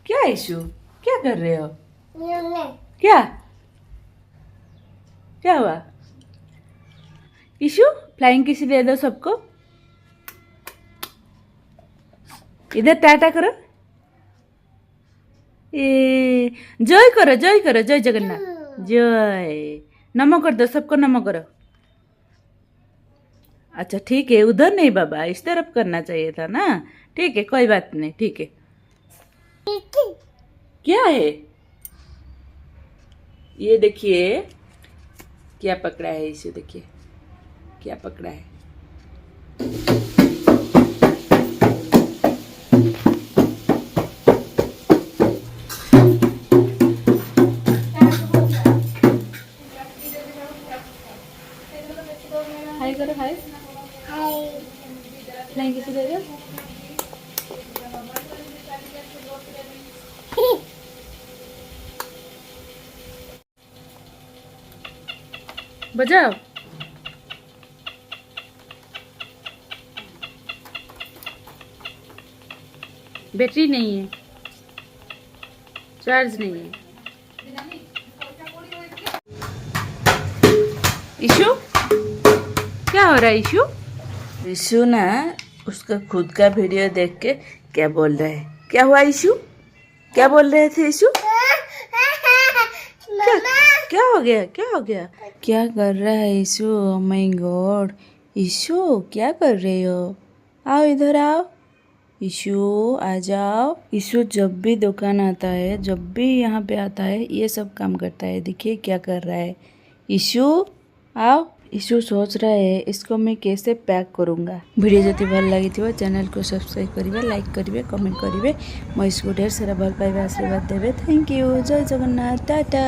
क्या इशू, क्या कर रहे हो? क्या क्या हुआ? इशू फ्लाइंग किसी दे दो सबको। इधर टाटा करो। ए जय करो, जय करो, जय जगन्नाथ, जय। नमो कर दो सबको, नमो करो। अच्छा ठीक है, उधर नहीं बाबा, इस तरफ करना चाहिए था ना। ठीक है, कोई बात नहीं, ठीक है। क्या है ये? देखिए क्या पकड़ा है इसे, देखिए क्या पकड़ा है। हाय करो, हाय। फ्लाइंग किसी दे दो। बजाओ। बैटरी नहीं है, चार्ज नहीं है। इशू क्या हो रहा है इशू? इशू ना उसका खुद का वीडियो देख के क्या बोल रहा है। क्या हुआ इशू? क्या बोल रहे थे इशू? क्या क्या हो गया, क्या हो गया? क्या कर रहा है issue? Oh my God, issue क्या कर रहे हो? आओ इधर आओ। इशू आ जाओ। इशू जब भी दुकान आता है, जब भी यहाँ पे आता है, ये सब काम करता है। देखिए क्या कर रहा है। इशू आओ। इशू सोच रहा है इसको मैं कैसे पैक करूँगा। वीडियो जति भल लगी थी चैनल को सब्सक्राइब करिए, लाइक करिए, कमेंट करिए। मैं इसको ढेर सारा भल पाइबा आशीर्वाद देवे। Thank you. जय जगन्नाथ, टाटा।